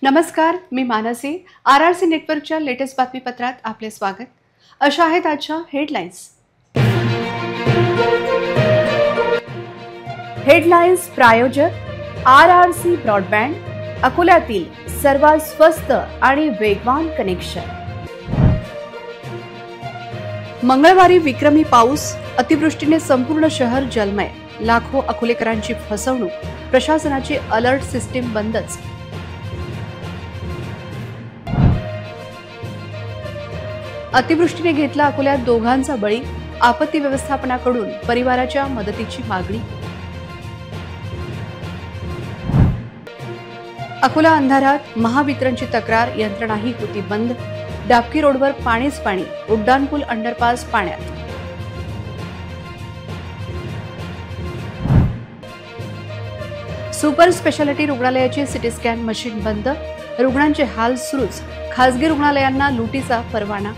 नमस्कार, मी मानसी. RRC नेटवर्कच्या latest बातमीपत्रात आपले स्वागत. अशा आहेत आजच्या हेडलाईन्स. हेडलाईन्स प्रायोजक RRC ब्रॉडबँड, अकोल्यातील सर्वात स्वस्त आणि वेगवान कनेक्शन. मंगळवारी विक्रमी पाऊस, अतिवृष्टीने संपूर्ण शहर जलमय. लाखो अकोलेकरांची फसवणूक, प्रशासनाची अलर्ट सिस्टीम बंदच. अतिवृष्टीने घेतला अकोल्यात दोघांचा बळी, आपत्ती व्यवस्थापनाकडून परिवाराच्या मदतीची मागणी. अकोला अंधारात, महावितरणची तक्रार, यंत्रणाही होती बंद. डाबकी रोडवर पाणीच पाणी, उड्डाणपूल अंडरपास पाण्यात. सुपर स्पेशालिटी रुग्णालयाची सिटी स्कॅन मशीन बंद, रुग्णांचे हाल सुरूच. खासगी रुग्णालयांना लुटीचा परवाना.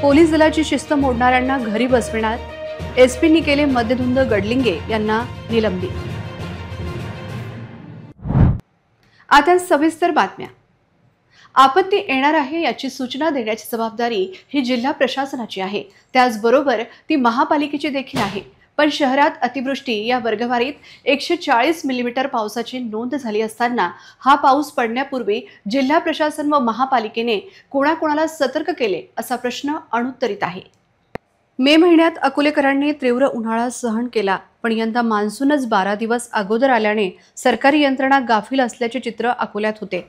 पोलीस दलाची शिस्त मोडणाऱ्यांना घरी बसविणार, एसपींनी केले मद्यधुंद गडलिंगे यांना निलंबित. आता सविस्तर बातम्या. आपत्ती येणार आहे याची सूचना देण्याची जबाबदारी ही जिल्हा प्रशासनाची आहे, त्याचबरोबर ती महापालिकेची देखील आहे. पण शहरात अतिवृष्टी या वर्गवारीत 140 मिलीमीटर पावसाची नोंद झाली असताना हा पाऊस पडण्यापूर्वी जिल्हा प्रशासन व महापालिकेने कोणाकोणाला सतर्क केले असा प्रश्न अनुत्तरित आहे. मे महिन्यात अकोलेकरांनी तीव्र उन्हाळा सहन केला, पण यंदा मान्सूनच 12 दिवस अगोदर आल्याने सरकारी यंत्रणा गाफील असल्याचे चित्र अकोल्यात होते.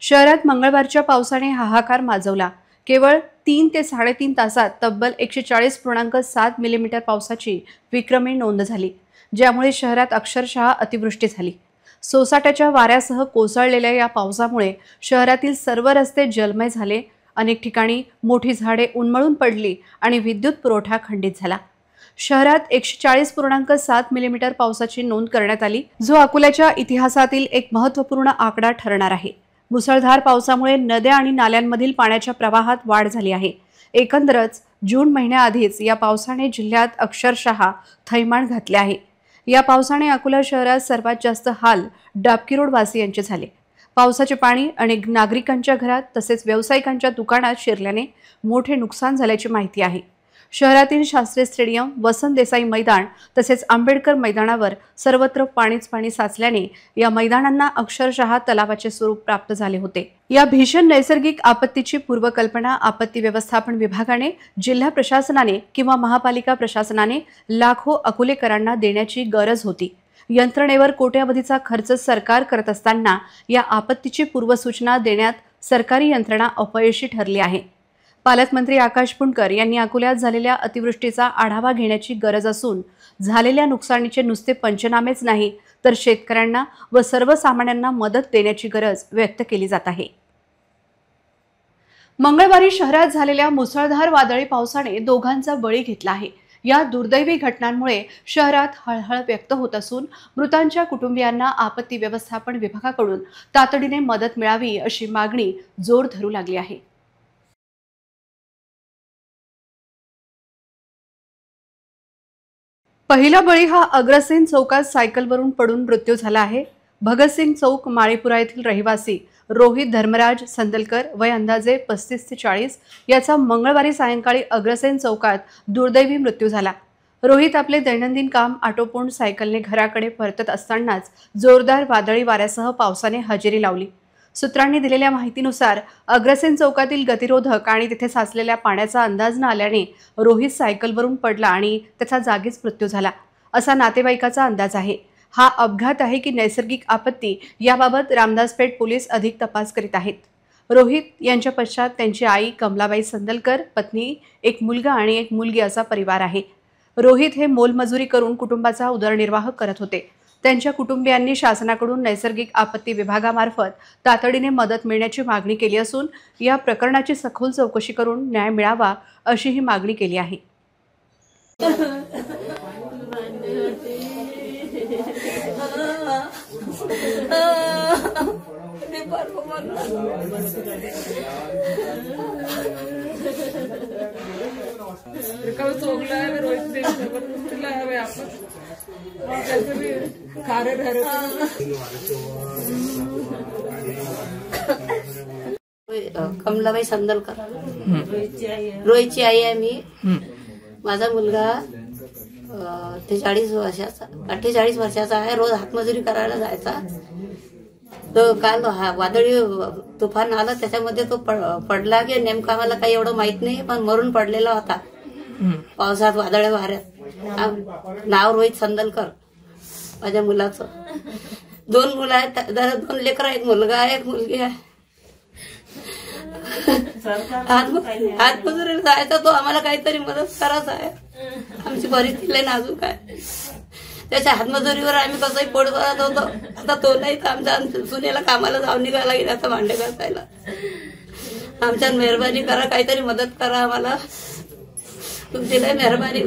शहरात मंगळवारच्या पावसाने हाहाकार माजवला. केवळ 3 ते 3.5 तासात तब्बल 140.7 मिलीमीटर पावसाची विक्रमी नोंद झाली, ज्यामुळे शहरात अक्षरशः अतिवृष्टी झाली. सोसाट्याच्या वाऱ्यासह कोसळलेल्या या पावसामुळे शहरातील सर्व रस्ते जलमय झाले. अनेक ठिकाणी मोठी झाडे उन्मळून पडली आणि विद्युत पुरवठा खंडित झाला. शहरात 140.7 मिलीमीटर पावसाची नोंद करण्यात आली, जो अकोल्याच्या इतिहासातील एक महत्त्वपूर्ण आकडा ठरणार आहे. मुसळधार पावसामुळे नद्या आणि नाल्यांमधील पाण्याच्या प्रवाहात वाढ झाली आहे. एकंदरच जून महिन्याआधीच या पावसाने जिल्ह्यात अक्षरशः थैमान घातले आहे. या पावसाने अकोला शहरात सर्वात जास्त हाल डाबकी रोड वासियांचे झाले. पावसाचे पाणी अनेक नागरिकांच्या घरात तसेच व्यावसायिकांच्या दुकानात शिरल्याने मोठे नुकसान झाल्याची माहिती आहे. शहरातील शास्त्री स्टेडियम, वसंत देसाई मैदान तसेच आंबेडकर मैदानावर सर्वत्र पाणीच पाणी साचल्याने या मैदानांना अक्षरशः तलावाचे स्वरूप प्राप्त झाले होते. या भीषण नैसर्गिक आपत्तीची पूर्वकल्पना आपत्ती व्यवस्थापन विभागाने, जिल्हा प्रशासनाने किंवा महापालिका प्रशासनाने लाखो अकोलेकरांना देण्याची गरज होती. यंत्रणेवर कोट्यावधीचा खर्च सरकार करत असताना या आपत्तीची पूर्वसूचना देण्यात सरकारी यंत्रणा अपयशी ठरली आहे. पालकमंत्री आकाश पुणकर यांनी अकोल्यात झालेल्या अतिवृष्टीचा आढावा घेण्याची गरज असून झालेल्या नुकसानीचे नुसते पंचनामेच नाही तर शेतकऱ्यांना व सर्वसामान्यांना मदत देण्याची गरज व्यक्त केली जात आहे. मंगळवारी शहरात झालेल्या मुसळधार वादळी पावसाने दोघांचा बळी घेतला आहे. या दुर्दैवी घटनांमुळे शहरात हळहळ व्यक्त होत असून मृतांच्या कुटुंबियांना आपत्ती व्यवस्थापन विभागाकडून तातडीने मदत मिळावी अशी मागणी जोर धरू लागली आहे. पहिला बळी हा अग्रसेन चौकात सायकलवरून पडून मृत्यू झाला आहे. भगतसिंग चौक, माळीपुरा येथील रहिवासी रोहित धर्मराज संदलकर, वय अंदाजे 35 ते 40 याचा मंगळवारी सायंकाळी अग्रसेन चौकात दुर्दैवी मृत्यू झाला. रोहित आपले दैनंदिन काम आटोपून सायकलने घराकडे परतत असतानाच जोरदार वादळी वाऱ्यासह पावसाने हजेरी लावली. सूत्रांनी दिलेल्या माहितीनुसार अग्रसेन चौकातील गतिरोधक आणि तिथे साचलेल्या पाण्याचा अंदाज न आल्याने रोहित सायकलवरून पडला आणि त्याचा जागीच मृत्यू झाला, असा नातेवाईकाचा अंदाज आहे. हा अपघात आहे की नैसर्गिक आपत्ती याबाबत रामदासपेठ पोलीस अधिक तपास करीत आहेत. रोहित यांच्या पश्चात त्यांची आई कमलाबाई संदलकर, पत्नी, एक मुलगा आणि एक मुलगी असा परिवार आहे. रोहित हे मोलमजुरी करून कुटुंबाचा उदरनिर्वाह करत होते. त्यांच्या कुटुंबियांनी शासनाकडून नैसर्गिक आपत्ती विभागामार्फत तातडीने मदत मिळण्याची मागणी केली असून या प्रकरणाची सखोल चौकशी करून न्याय मिळावा अशी ही मागणी केली आहे. कमलाबाई संदलकर रोहितची आई आहे मी. माझा मुलगा 48 वर्षाचा आहे. रोज हातमजुरी करायला जायचा. तो काल वादळी तुफान आलं, त्याच्यामध्ये तो पडला की नेमका आम्हाला काही एवढं माहित नाही, पण मरून पडलेला होता पावसात वादळ्या वाऱ्यात. नाव रोहित संदलकर माझ्या मुलाचं. 2 मुलं आहेत, 2 लेकरं, एक मुलगा आहे एक मुलगी आहे. हातमजुरीला जायचा तो. आम्हाला काहीतरी मदत करायचं आहे. आमची परिस्थिती नाजूक आहे. त्याच्या हातमजुरीवर आम्ही कसंही पोट भरत होतो. आता तो नाही तर आमच्या सुनेला कामाला जाऊन निघायला गेला आता भांडे घासायला. आमच्या मेहरबानी करा, काहीतरी मदत करा आम्हाला. तुमची लय मेहरबानी.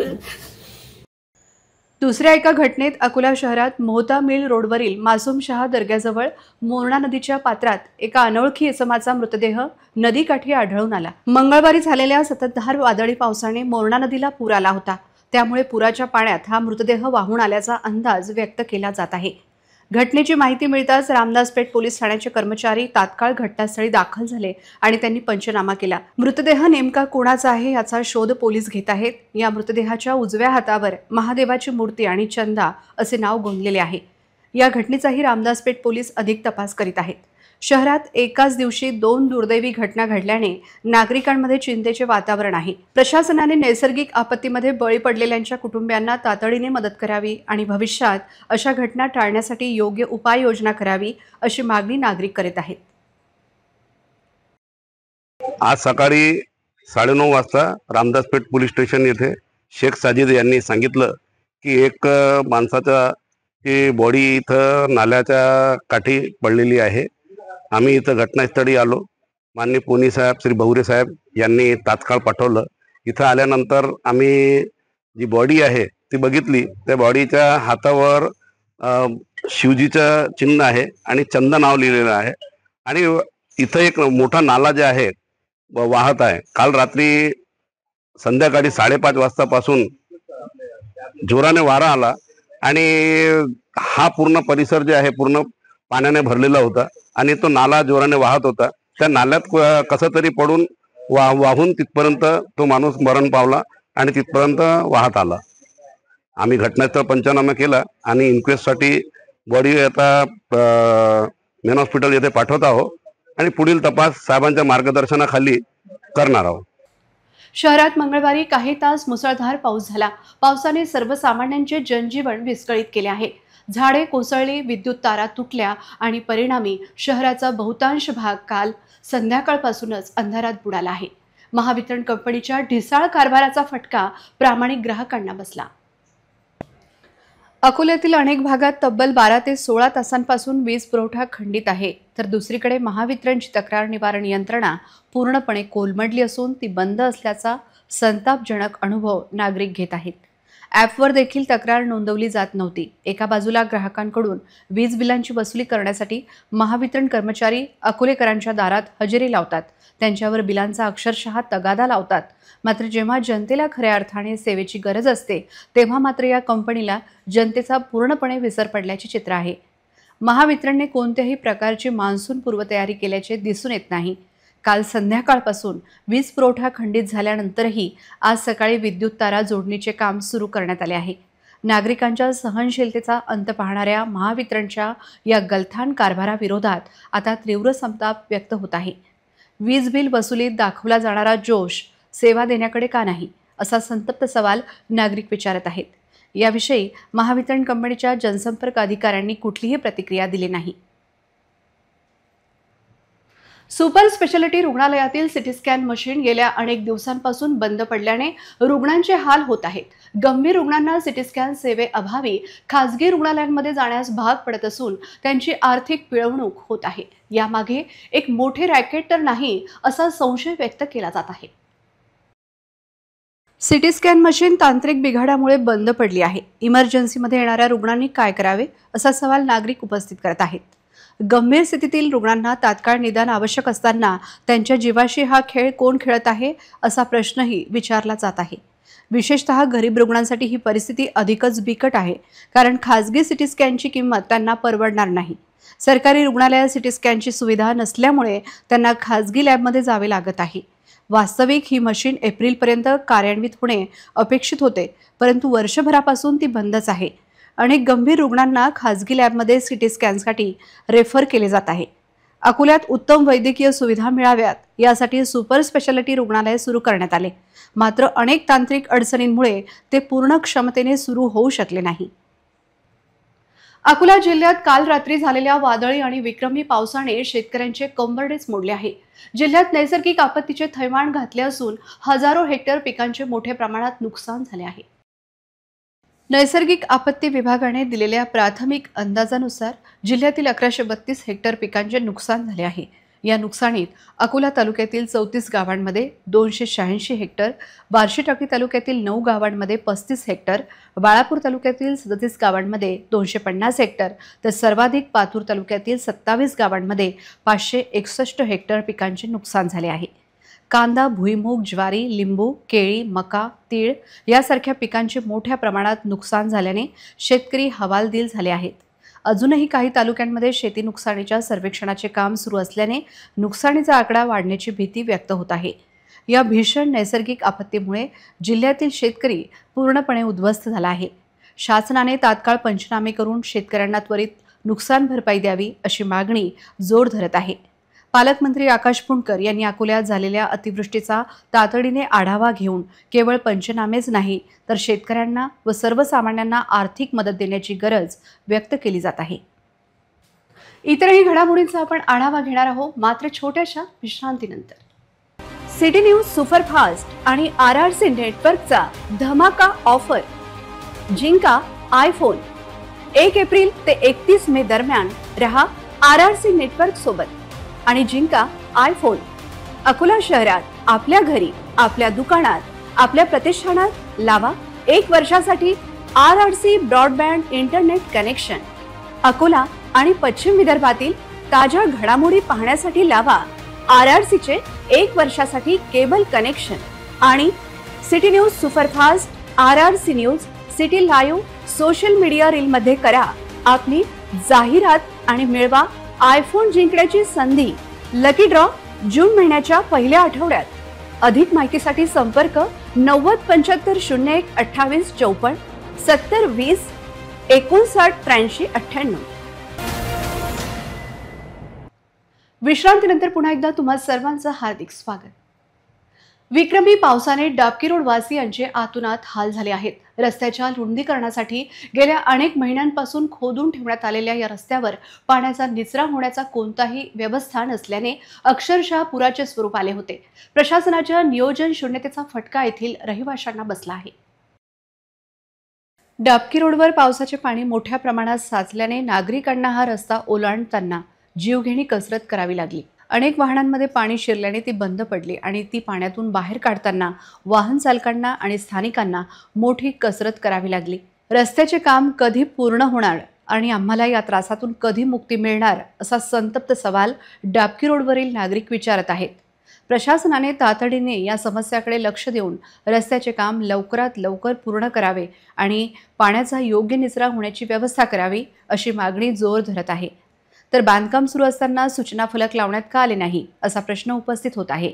दुसऱ्या एका घटनेत अकोला शहरात मोहता मिल रोडवरील मासूमशाह दर्ग्याजवळ मोरणा नदीच्या पात्रात एका अनोळखी इसमाचा मृतदेह नदीकाठी आढळून आला. मंगळवारी झालेल्या संततधार वादळी पावसाने मोरणा नदीला पूर आला होता. त्यामुळे पुराच्या पाण्यात हा मृतदेह वाहून आल्याचा अंदाज व्यक्त केला जात आहे. घटनेची माहिती मिळताच रामदासपेठ पोलीस ठाण्याचे कर्मचारी तात्काळ घटनास्थळी दाखल झाले आणि त्यांनी पंचनामा केला. मृतदेह नेमका कोणाचा आहे याचा शोध पोलीस घेत आहेत. या मृतदेहाच्या उजव्या हातावर महादेवाची मूर्ती आणि चंदा असे नाव गोंदलेले आहे. या घटनेचाही रामदासपेठ पोलीस अधिक तपास करीत आहेत. शहरात एकाच दिवशी 2 दुर्दैवी घटना घडल्याने नागरिकांमध्ये चिंतेचे वातावरण आहे. प्रशासनाने नैसर्गिक आपत्तीमध्ये बळी पडलेल्यांच्या कुटुंबियांना तातडीने मदत करावी आणि भविष्यात अशा घटना टाळण्यासाठी योग्य उपाययोजना करावी अशी मागणी नागरिक करीत आहेत. आज सकाळी 9:30 वाजता रामदासपेठ पोलीस स्टेशन येथे शेख साजिद यांनी सांगितलं की एक माणसाचा बॉडी इथं नाल्याच्या काठी पडलेली आहे. आम्ही इथं घटनास्थळी आलो. माननीय पोनी साहेब श्री बहुरे साहेब यांनी तात्काळ पाठवलं. इथं आल्यानंतर आम्ही जी बॉडी आहे ती बघितली. त्या बॉडीच्या हातावर शिवजीचं चिन्ह आहे आणि चंद नाव लिहिलेलं आहे. आणि इथं एक मोठा नाला जे आहे वाहत आहे. काल रात्री संध्याकाळी 5:30 वाजतापासून जोराने वारा आला आणि हा पूर्ण परिसर जे आहे पूर्ण पाण्याने भरलेला होता आणि तो नाला जोराने वाहत होता. त्या नाल्यात कसं तरी पडून वाहून तिथपर्यंत तो माणूस मरण पावला आणि तिथपर्यंत वाहत आला. आम्ही घटनास्थळ पंचनामा केला आणि इन्क्वेस्टसाठी बॉडी आता मेन हॉस्पिटल येथे पाठवत आहोत आणि पुढील तपास साहेबांच्या मार्गदर्शनाखाली करणार आहोत. शहरात मंगळवारी काही तास मुसळधार पाऊस झाला. पावसाने सर्वसामान्यांचे जनजीवन विस्कळीत केले आहे. झाडे कोसळली, विद्युत तारा तुटल्या आणि परिणामी शहराचा बहुतांश भाग काल संध्याकाळपासूनच अंधारात बुडाला आहे. महावितरण कंपनीच्या ढिसाळ कारभाराचा फटका प्रामाणिक ग्राहकांना बसला. अकोल्यातील अनेक भागात तब्बल 12 ते 16 तासांपासून वीज पुरवठा खंडित आहे. तर दुसरीकडे महावितरणची तक्रार निवारण यंत्रणा पूर्णपणे कोलमडली असून ती बंद असल्याचा संतापजनक अनुभव नागरिक घेत आहेत. ॲपवर देखील तक्रार नोंदवली जात नव्हती. एका बाजूला ग्राहकांकडून वीज बिलांची वसुली करण्यासाठी महावितरण कर्मचारी अकोलेकरांच्या दारात हजेरी लावतात, त्यांच्यावर बिलांचा अक्षरशः तगादा लावतात. मात्र जेव्हा जनतेला खऱ्या अर्थाने सेवेची गरज असते तेव्हा मात्र या कंपनीला जनतेचा पूर्णपणे विसर पडल्याचे चित्र आहे. महावितरणने कोणत्याही प्रकारची मान्सून पूर्वतयारी केल्याचे दिसून येत नाही. काल संध्याकाळपासून वीज पुरवठा खंडित झाल्यानंतरही आज सकाळी विद्युत तारा जोडणीचे काम सुरू करण्यात आले आहे. नागरिकांच्या सहनशीलतेचा अंत पाहणाऱ्या महावितरणच्या या गलथान कारभाराविरोधात आता तीव्र संताप व्यक्त होत आहे. वीज बिल वसुलीत दाखवला जाणारा जोश सेवा देण्याकडे का नाही, असा संतप्त सवाल नागरिक विचारत आहेत. याविषयी महावितरण कंपनीच्या जनसंपर्क अधिकाऱ्यांनी कुठलीही प्रतिक्रिया दिली नाही. सुपर स्पेशालिटी रुग्णालयातील सिटी स्कॅन मशीन गेल्या अनेक दिवसांपासून बंद पडल्याने रुग्णांचे हाल होत आहेत. गंभीर रुग्णांना सिटी स्कॅन सेवेअभावी खासगी रुग्णालयांमध्ये जाण्यास भाग पडत असून त्यांची आर्थिक पिळवणूक होत आहे. यामागे एक मोठे रॅकेट तर नाही असा संशय व्यक्त केला जात आहे. सिटी स्कॅन मशीन तांत्रिक बिघाडामुळे बंद पडली आहे. इमर्जन्सीमध्ये येणाऱ्या रुग्णांनी काय करावे असा सवाल नागरिक उपस्थित करत आहेत. गंभीर स्थितीतील रुग्णांना तात्काळ निदान आवश्यक असताना त्यांच्या जीवाशी हा खेळ कोण खेळत आहे असा प्रश्नही विचारला जात आहे। विशेषतः गरीब रुग्णांसाठी ही परिस्थिती अधिकच बिकट आहे, कारण खासगी सिटी स्कॅनची किंमत त्यांना परवडणार नाही। सरकारी रुग्णालयात सिटी स्कॅनची सुविधा नसल्यामुळे त्यांना खासगी लॅबमध्ये जावे लागत आहे। वास्तविक ही मशीन एप्रिलपर्यंत कार्यान्वित होणे अपेक्षित होते, परंतु वर्षभरापासून ती बंदच आहे। अनेक गंभीर रुग्णांना खासगी लॅबमध्ये सिटी स्कॅनसाठी रेफर केले जात आहे। अकोल्यात उत्तम वैद्यकीय सुविधा मिळाव्यात यासाठी सुपर स्पेशालिटी रुग्णालय सुरू करण्यात आले, मात्र अनेक तांत्रिक अडचणींमुळे ते पूर्ण क्षमतेने सुरू होऊ शकले नाही। अकोला जिल्ह्यात काल रात्री झालेल्या वादळी आणि विक्रमी पावसाने शेतकऱ्यांचे कंबरडेच मोडले आहे। जिल्ह्यात नैसर्गिक आपत्तीचे थैमान घातले असून हजारो हेक्टर पिकांचे मोठ्या प्रमाणात नुकसान झाले आहे। नैसर्गिक आपत्ती विभागाने दिलेल्या प्राथमिक अंदाजानुसार जिल्ह्यातील 1132 हेक्टर पिकांचे नुकसान झाले आहे। या नुकसानीत अकोला तालुक्यातील 34 गावांमध्ये 286 हेक्टर, बार्शीटाकळी तालुक्यातील 9 गावांमध्ये 35 हेक्टर, बाळापूर तालुक्यातील 37 गावांमध्ये 250 हेक्टर, तर सर्वाधिक पातूर तालुक्यातील 27 गावांमध्ये 561 हेक्टर पिकांचे नुकसान झाले आहे। कांदा, भुईमूग, ज्वारी, लिंबू, केळी, मका, तीळ यासारख्या पिकांचे मोठ्या प्रमाणात नुकसान झाल्याने शेतकरी हवालदिल झाले आहेत। अजूनही काही तालुक्यांमध्ये शेती नुकसानीच्या सर्वेक्षणाचे काम सुरू असल्याने नुकसानीचा आकडा वाढण्याची भीती व्यक्त होत आहे। या भीषण नैसर्गिक आपत्तीमुळे जिल्ह्यातील शेतकरी पूर्णपणे उद्ध्वस्त झाला आहे। शासनाने तात्काळ पंचनामे करून शेतकऱ्यांना त्वरित नुकसान भरपाई द्यावी अशी मागणी जोर धरत आहे। पालकमंत्री आकाश पुणकर यांनी अकोल्यात झालेल्या अतिवृष्टीचा तातडीने आढावा घेऊन केवळ पंचनामेच नाही तर शेतकऱ्यांना व सर्वसामान्यांना आर्थिक मदत देण्याची गरज व्यक्त केली जात आहे। इतरही घडामोडींचा आपण आढावा घेणार आहोत, मात्र छोट्याशा विश्रांतीनंतर। सिटी न्यूज सुपरफास्ट आणि RRC नेटवर्कचा धमाका ऑफर। जिंका आयफोन। 1 एप्रिल ते 31 मे दरम्यान रहा RRC नेटवर्क सोबत आणि जिंका आयफोन। अकोला शहरात, आपल्या घरी, आपल्या दुकानात, आपल्या प्रतिष्ठानात लावा 1 वर्षासाठी RRC broadband internet connection. Akola आणि पश्चिम विदर्भातील ताज्या घडामोडी पाहण्यासाठी लावा RRC चे 1 वर्षासाठी केबल कनेक्शन। आणि city news superfast, RRC news, city live social media reel मध्ये करा आपली जाहिरात आणि मिळवा आयफोन जिंकण्याची संधी। लकी ड्रॉ जून महिन्याच्या पहिल्या आठवड्यात। अधिक माहितीसाठी संपर्क 90 75 01 28 54 70 20 59 83 98। विश्रांतीनंतर पुन्हा एकदा तुम्हा सर्वांचं हार्दिक स्वागत। विक्रमी पावसाने डाबकी रोड वासियांचे आतुनात हाल झाले आहेत। रस्त्याच्या रुंदीकरणासाठी गेल्या अनेक महिन्यांपासून खोदून ठेवण्यात आलेल्या या रस्त्यावर पाण्याचा निचरा होण्याचा कोणताही व्यवस्था नसल्याने अक्षरशः पुराचे स्वरूप आले होते। प्रशासनाच्या नियोजन शून्यतेचा फटका येथील रहिवाशांना बसला आहे। डाबकी रोडवर पावसाचे पाणी मोठ्या प्रमाणात साचल्याने नागरिकांना हा रस्ता ओलांडताना जीवघेणी कसरत करावी लागली। अनेक वाहनांमध्ये पाणी शिरल्याने ती बंद पडली आणि ती पाण्यातून बाहेर काढताना वाहन चालकांना आणि स्थानिकांना मोठी कसरत करावी लागली। रस्त्याचे काम कधी पूर्ण होणार आणि आम्हाला या त्रासातून कधी मुक्ती मिळणार असा संतप्त सवाल डाबकी रोडवरील नागरिक विचारत आहेत। प्रशासनाने तातडीने या समस्याकडे लक्ष देऊन रस्त्याचे काम लवकरात लवकर पूर्ण करावे आणि पाण्याचा योग्य निचरा होण्याची व्यवस्था करावी अशी मागणी जोर धरत आहे। तर बांधकाम सुरू असताना सूचना फलक लावण्यात का आले नाही असा प्रश्न उपस्थित होत आहे।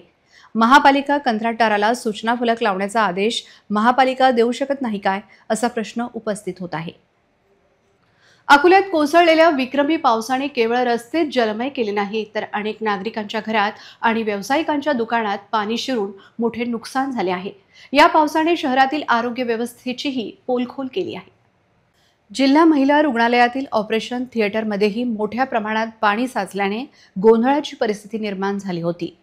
महापालिका कंत्राटदाराला सूचना फलक लावण्याचा आदेश महापालिका देऊ शकत नाही काय असा प्रश्न उपस्थित होत आहे। अकोल्यात कोसळलेल्या विक्रमी पावसाने केवळ रस्तेच जलमय केले नाही तर अनेक नागरिकांच्या घरात आणि व्यावसायिकांच्या दुकानात पाणी शिरून मोठे नुकसान झाले आहे। या पावसाने शहरातील आरोग्य व्यवस्थेचीही पोलखोल केली आहे। जिल्हा महिला रुग्णालयातील ऑपरेशन थिएटरमध्येही मोठ्या प्रमाणात पाणी साचल्याने गोंधळाची परिस्थिती निर्माण झाली होती।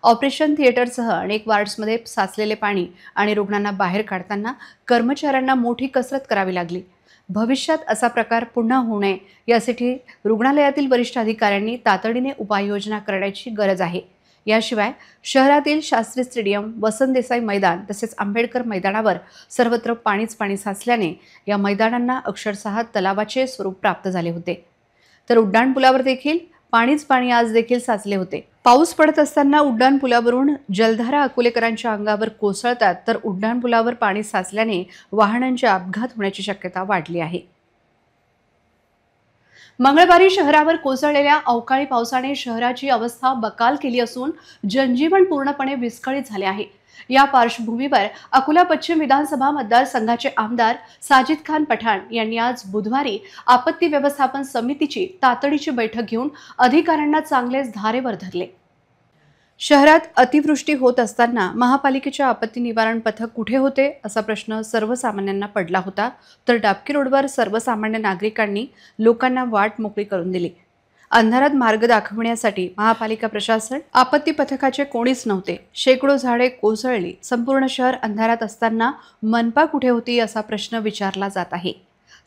ऑपरेशन थिएटरसह अनेक वार्ड्समध्ये साचलेले पाणी आणि रुग्णांना बाहेर काढताना कर्मचाऱ्यांना मोठी कसरत करावी लागली। भविष्यात असा प्रकार पुन्हा होऊ नये यासाठी रुग्णालयातील वरिष्ठ अधिकाऱ्यांनी तातडीने उपाययोजना करण्याची गरज आहे। याशिवाय शहरातील शास्त्री स्टेडियम, वसंत देसाई मैदान तसेच आंबेडकर मैदानावर सर्वत्र पाणी साचल्याने या मैदानांना अक्षरशः तलावाचे स्वरूप प्राप्त झाले होते। तर उड्डाणपुलावर देखील पाणीच पाणी आज देखील साचले होते। पाऊस पडत असताना उड्डाणपुलावरून जलधारा अकोलेकरांच्या अंगावर कोसळतात, तर उड्डाणपुलावर पाणी साचल्याने वाहनांचे अपघात होण्याची शक्यता वाढली आहे। मंगळवारी शहरावर कोसळलेल्या अवकाळी पावसाने शहराची अवस्था बकाल केली असून जनजीवन पूर्णपणे विस्कळीत झाले आहे। या पार्श्वभूमीवर अकोला पश्चिम विधानसभा मतदारसंघाचे आमदार साजिद खान पठाण यांनी आज बुधवारी आपत्ती व्यवस्थापन समितीची तातडीची बैठक घेऊन अधिकाऱ्यांना चांगलेच धारेवर धरले। शहरात अतिवृष्टी होत असताना महापालिकेचे आपत्ती निवारण पथक कुठे होते असा प्रश्न सर्वसामान्यांना पडला होता, तर डाबकी रोडवर सर्वसामान्य नागरिकांनी लोकांना वाट मोकळी करून दिली। अंधारात मार्ग दाखवण्यासाठी महापालिका प्रशासन आपत्ती पथकाचे कोणीच नव्हते। शेकडो झाडे कोसळली। संपूर्ण शहर अंधारात असताना मनपा कुठे होती असा प्रश्न विचारला जात आहे।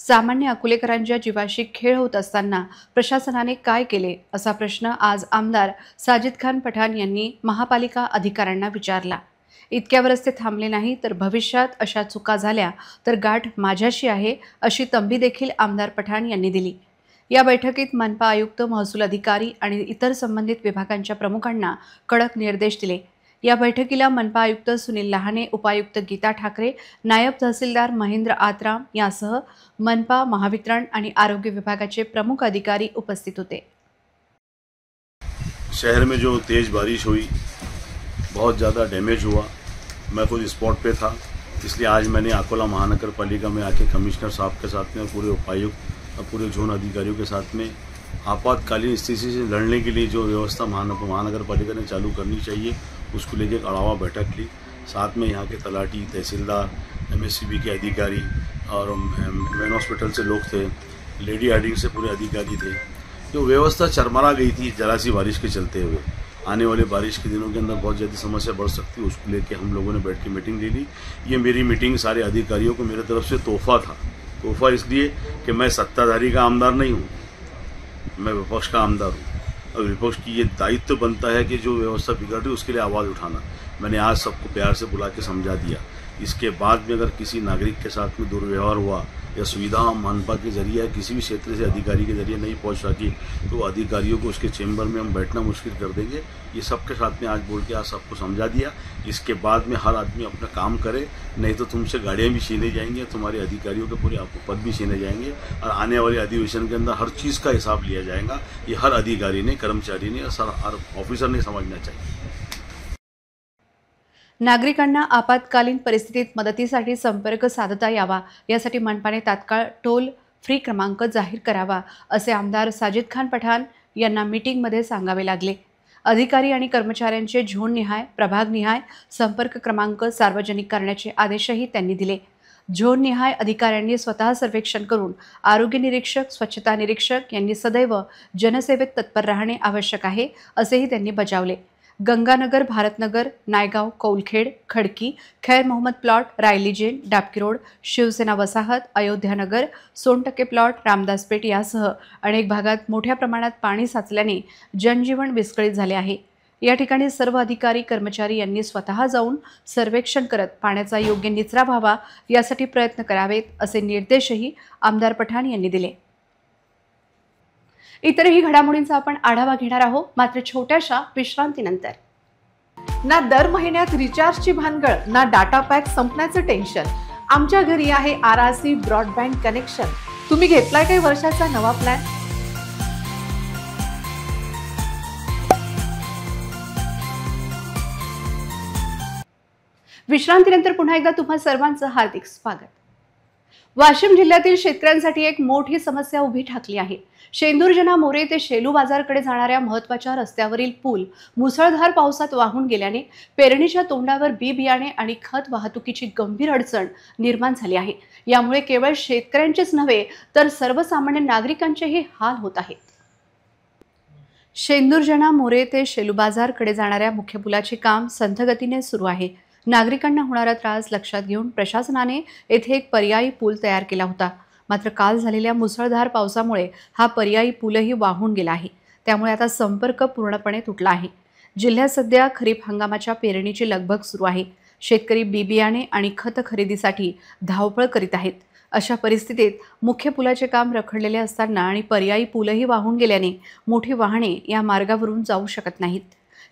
सामान्य अकोलेकरांच्या जीवाशी खेळ होत असताना प्रशासनाने काय केले असा प्रश्न आज आमदार साजिद खान पठाण यांनी महापालिका अधिकाऱ्यांना विचारला। इतक्यावरच ते थांबले नाही, तर भविष्यात अशा चुका झाल्या तर गाठ माझ्याशी आहे अशी तंबी देखील आमदार पठाण यांनी दिली। या बैठकीत मनपा आयुक्त, महसूल अधिकारी आणि इतर संबंधित विभागांच्या प्रमुखांना कडक निर्देश दिले। या बैठकीला मनपा आयुक्त सुनील लहाने, उपायुक्त गीता ठाकरे, नायब तहसीलदार महेंद्र आत्राम यासह मनपा, महावितरण आणि आरोग्य विभागाचे प्रमुख अधिकारी उपस्थित होते। शहर में जो तेज बारिश हुई, बहुत ज़्यादा डैमेज हुआ। मैं खुद स्पॉट पे था, इसलिए आज मैंने अकोला महानगर पालिका में आके कमिश्नर साहब के साथ में, पूरे उपायुक्त और पूरे जोन अधिकारियों के साथ में आपातकालीन स्थिति से लड़ने के लिए जो व्यवस्था महानगर पालिका ने चालू करनी चाहिए उसको लेकर एक अड़ावा बैठक ली। साथ में यहाँ के तलाटी, तहसीलदार, MSCB के अधिकारी और मैन हॉस्पिटल से लोग थे, लेडी हार्डिंग से पूरे अधिकारी थे। जो व्यवस्था चरमरा गई थी जरा सी बारिश के चलते हुए, आने वाले बारिश के दिनों के अंदर बहुत ज़्यादा समस्या बढ़ सकती है, उसको लेकर हम लोगों ने बैठ के मीटिंग ले ली। ये मेरी मीटिंग सारे अधिकारियों को मेरे तरफ से तोहफा था। तोहफा इसलिए कि मैं सत्ताधारी का आमदार नहीं हूँ, मैं विपक्ष का आमदार हूँ और विपक्ष की ये दायित्व बनता है कि जो व्यवस्था बिगड़ रही है उसके लिए आवाज़ उठाना। मैंने आज सबको प्यार से बुला के समझा दिया। इसके बाद में अगर किसी नागरिक के साथ में दुर्व्यवहार हुआ या सुविधा मनपा के जरिए या किसी भी क्षेत्र से अधिकारी के जरिए नहीं पहुंच सकी, तो अधिकारियों को उसके चैम्बर में हम बैठना मुश्किल कर देंगे। ये सबके साथ में आज बोल के आज सबको समझा दिया। इसके बाद में हर आदमी अपना काम करे, नहीं तो तुमसे गाड़ियाँ भी छीने जाएंगी, तुम्हारे अधिकारियों के पूरे आपको पद भी छीने जाएंगे और आने वाले अधिवेशन के अंदर हर चीज़ का हिसाब लिया जाएगा। ये हर अधिकारी ने, कर्मचारी ने, हर ऑफिसर ने समझना चाहिए। नागरिकांना आपातकालीन परिस्थितीत मदतीसाठी संपर्क साधता यावा यासाठी मनपाने तात्काळ टोल फ्री क्रमांक जाहीर करावा असे आमदार साजिद खान पठाण यांना मीटिंगमध्ये सांगावे लागले। अधिकारी आणि कर्मचाऱ्यांचे झोननिहाय, प्रभागनिहाय संपर्क क्रमांक सार्वजनिक करण्याचे आदेशही त्यांनी दिले। झोननिहाय अधिकाऱ्यांनी स्वतः सर्वेक्षण करून आरोग्य निरीक्षक, स्वच्छता निरीक्षक यांनी सदैव जनसेवेत तत्पर राहणे आवश्यक आहे असेही त्यांनी बजावले। गंगानगर, भारतनगर, नायगाव, कौलखेड, खडकी, खैर मोहम्मद प्लॉट, रायली जेन, डाबकी रोड, शिवसेना वसाहत, अयोध्यानगर, सोनटक्के प्लॉट, रामदासपेठ यासह अनेक भागात मोठ्या प्रमाणात पाणी साचल्याने जनजीवन विस्कळीत झाले आहे। या ठिकाणी सर्व अधिकारी, कर्मचारी यांनी स्वतः जाऊन सर्वेक्षण करत पाण्याचा योग्य निचरा व्हावा यासाठी प्रयत्न करावेत असे निर्देशही आमदार पठाण यांनी दिले। इतरही घडामोडींचा आपण आढावा घेणार आहोत, मात्र छोट्याशा विश्रांतीनंतर। ना दर महिन्यात रिचार्जची भानगड, ना डाटा पॅक संपण्याचं टेन्शन। आमच्या घरी आहे RRC ब्रॉडबँड कनेक्शन। तुम्ही घेतलाय काही वर्षाचा नवा प्लॅन? विश्रांतीनंतर पुन्हा एकदा तुम्हा सर्वांचं हार्दिक स्वागत। वाशिम जिल्ह्यातील शेतकऱ्यांसाठी एक मोठी समस्या उभी ठाकली आहे। शेंदूरजना मोरे ते शेलू बाजारकडे जाणाऱ्या महत्त्वाच्या रस्त्यावरील पूल मुसळधार पावसात वाहून गेल्याने पेरणीच्या तोंडावर बी बियाणे आणि खत वाहतुकीची गंभीर अडचण निर्माण झाली आहे। यामुळे केवळ शेतकऱ्यांचेच नव्हे तर सर्वसामान्य नागरिकांचेही हाल होत आहेत। शेंदूरजना मोरे ते शेलू बाजारकडे जाणाऱ्या मुख्य पुलाचे काम संथ गतीने सुरू आहे। नागरिकांना होणारा त्रास लक्षात घेऊन प्रशासनाने येथे एक पर्यायी पूल तयार केला होता, मात्र काल झालेल्या मुसळधार पावसामुळे हा पर्यायी पूलही वाहून गेला आहे। त्यामुळे आता संपर्क पूर्णपणे तुटला आहे। जिल्ह्यात सध्या खरीप हंगामाच्या पेरणीची लगबग सुरू आहे। शेतकरी बी बियाणे आणि खत खरेदीसाठी धावपळ करीत आहेत। अशा परिस्थितीत मुख्य पुलाचे काम रखडलेले असताना आणि पर्यायी पूलही वाहून गेल्याने मोठी वाहने या मार्गावरून जाऊ शकत नाहीत.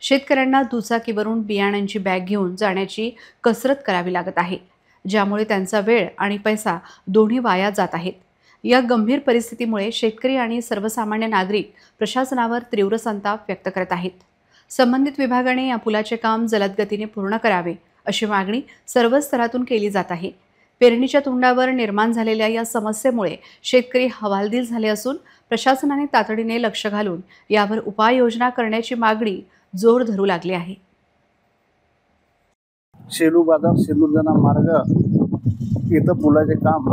शेतकऱ्यांना दुचाकीवरून बियाणांची बॅग घेऊन जाण्याची कसरत करावी लागत आहे, ज्यामुळे त्यांचा वेळ आणि पैसा दोन्ही वाया जात आहेत. या गंभीर परिस्थितीमुळे शेतकरी आणि सर्वसामान्य नागरिक प्रशासनावर तीव्र संताप व्यक्त करत आहेत. संबंधित विभागाने या पुलाचे काम जलद गतीने पूर्ण करावे अशी मागणी सर्व स्तरातून केली जात आहे. पेरणीच्या तोंडावर निर्माण झालेल्या या समस्येमुळे शेतकरी हवालदिल झाले असून प्रशासनाने तातडीने लक्ष घालून यावर उपाययोजना करण्याची मागणी जोर धरू लागली आहे. शेलू बाजार शेलूरजना मार्ग इथं पुलाचे काम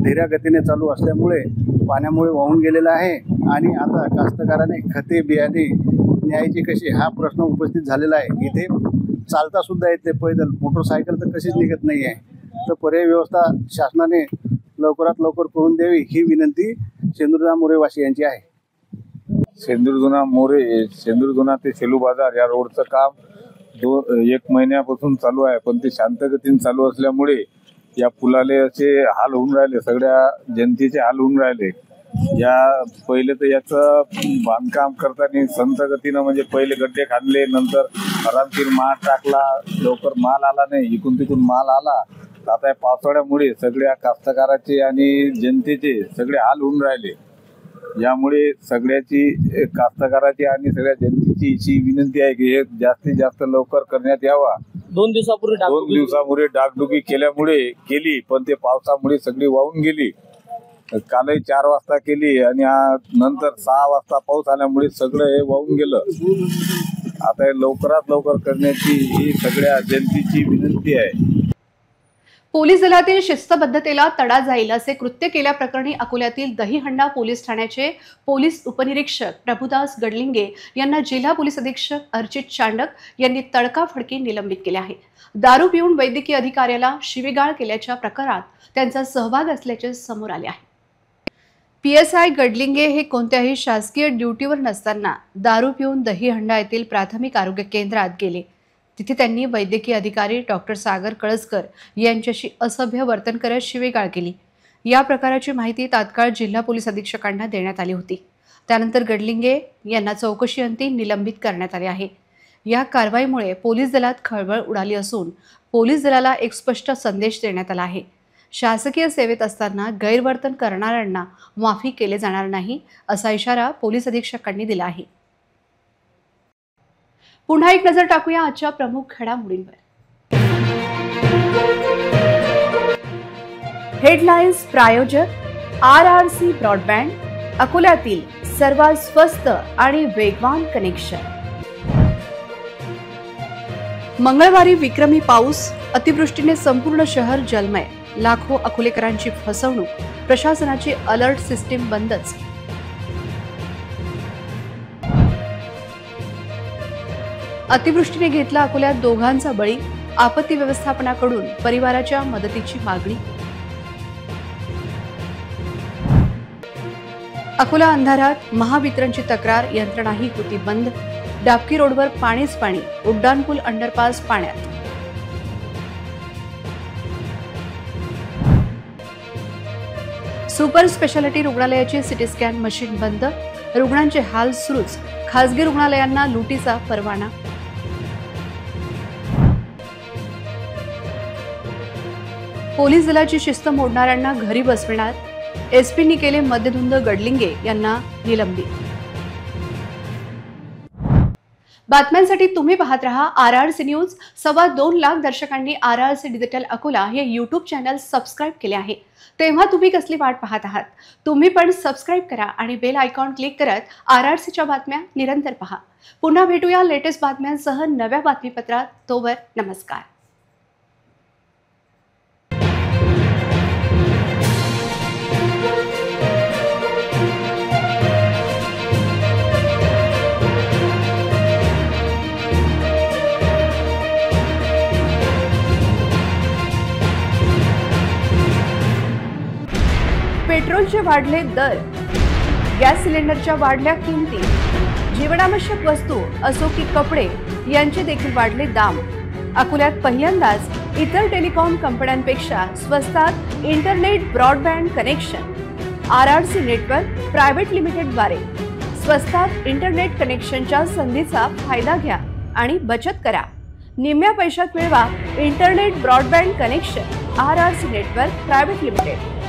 धीऱ्या गतीने चालू असल्यामुळे पाण्यामुळे वाहून गेलेला आहे आणि आता कास्तकाराने खते बियाणे न्यायची कशी हा प्रश्न उपस्थित झालेला आहे. इथे चालता सुद्धा येते, पैदल मोटरसायकल तर कशीच निघत नाही आहे. तर पर्यायी व्यवस्था शासनाने लवकरात लवकर करून द्यावी ही विनंती शेंदूरजना मोरेवासी यांची आहे. शेंदूरजना ते शेलू बाजार या रोडचं काम 1 महिन्यापासून चालू आहे, पण ते शांत गतीने चालू असल्यामुळे या पुलाले असे हाल होऊन राहिले, सगळ्या जनतेचे हाल होऊन राहिले. या पहिले तर याचं बांधकाम करताना संत गतीनं म्हणजे पहिले गड्डे खांदले, नंतर आरामशीर माल टाकला, लवकर माल आला नाही, इकडून तिकडून माल आला. आता या पावसाळ्यामुळे सगळ्या कास्तकाराचे आणि जनतेचे सगळे हाल होऊन राहिले. यामुळे सगळ्याची कास्तकाराची आणि सगळ्या जनतेची अशी विनंती आहे की हे जास्तीत जास्त लवकर करण्यात यावा. 2 दिवसापूर्वी डागडुगी केली, पण ते पावसामुळे सगळी वाहून गेली. कालही 4 वाजता केली आणि नंतर 6 वाजता पाऊस आल्यामुळे सगळं हे वाहून गेलं. आता हे लवकरात लवकर करण्याची ही सगळ्या जनतेची विनंती आहे. पोलीस दलातील शिस्तबद्धतेला तडा जाईल असे कृत्य केल्याप्रकरणी अकोल्यातील दहीहंडा पोलीस ठाण्याचे पोलीस उपनिरीक्षक प्रभुदास गडलिंगे यांना जिल्हा पोलीस अधीक्षक अर्चित चांडक यांनी तडकाफडकी निलंबित केले आहे. दारू पिऊन वैद्यकीय अधिकाऱ्याला शिवीगाळ केल्याच्या प्रकारात त्यांचा सहभाग असल्याचे समोर आले आहे. PSI गडलिंगे हे कोणत्याही शासकीय ड्युटीवर नसताना दारू पिऊन दहीहंडा येथील प्राथमिक आरोग्य केंद्रात गेले. तिथे त्यांनी वैद्यकीय अधिकारी डॉक्टर सागर कळसकर यांच्याशी असभ्य वर्तन करत शिवीगाळ केली. या प्रकाराची माहिती तात्काळ जिल्हा पोलीस अधीक्षकांना देण्यात आली होती. त्यानंतर गडलिंगे यांना चौकशीअंती निलंबित करण्यात आले आहे. या कारवाईमुळे पोलीस दलात खळबळ उडाली असून पोलीस दलाला एक स्पष्ट संदेश देण्यात आला आहे. शासकीय सेवेत असताना गैरवर्तन करणाऱ्यांना माफी केले जाणार नाही असा इशारा पोलीस अधीक्षकांनी दिला आहे. पुन्हा एक नजर टाकूया आजच्या प्रमुख घडामोडींवर. हेडलाईन्स प्रायोजक RRC ब्रॉडबँड, अकोल्यातील सर्वात स्वस्त आणि वेगवान कनेक्शन. मंगळवारी विक्रमी पाऊस, अतिवृष्टीने संपूर्ण शहर जलमय, लाखो अकोलेकरांची फसवणूक, प्रशासनाची अलर्ट सिस्टीम बंदच. अतिवृष्टीने घेतला अकोल्यात दोघांचा बळी, आपत्ती व्यवस्थापनाकडून परिवाराच्या मदतीची मागणी. अकोला अंधारात, महावितरणची तक्रार, यंत्रणाही होती बंद. डाबकी रोडवर पाणीच पाणी, उड्डाणपूल अंडरपास पाण्यात. सुपर स्पेशालिटी रुग्णालयाची सिटी स्कॅन मशीन बंद, रुग्णांचे हाल सुरूच, खासगी रुग्णालयांना लुटीचा परवाना. पोलीस दलाची शिस्त मोडणाऱ्यांना घरी बसविणार, एसपींनी केले मद्यधुंद गडलिंगे यांना निलंबित. बातम्यांसाठी तुम्ही पाहत रहा RRC न्यूज. 2.25 लाख दर्शकांनी RRC डिजिटल अकोला हे YouTube चॅनल सबस्क्राईब केले आहे. तेव्हा तुम्ही कसली वाट पाहत आहात? तुम्ही पण सबस्क्राईब करा आणि बेल आयकॉन क्लिक करत RRCच्या बातम्या निरंतर पहा. पुन्हा भेटूया लेटेस्ट बातम्यांसह नव्या बातमीपत्रात. तोवर नमस्कार. पेट्रोलचे वाढले दर, गॅस सिलेंडरच्या वाढल्या किमती, जीवनावश्यक वस्तू असो की कपडे यांचे देखील वाढले दाम. अकोल्यात पहिल्यांदाच इतर टेलिकॉम कंपन्यांपेक्षा स्वस्तात internet broadband connection RRC network private लिमिटेडद्वारे स्वस्तात इंटरनेट कनेक्शनच्या संधीचा फायदा घ्या आणि बचत करा। निम्म्या पैशात मिळवा internet broadband connection RRC network private limited.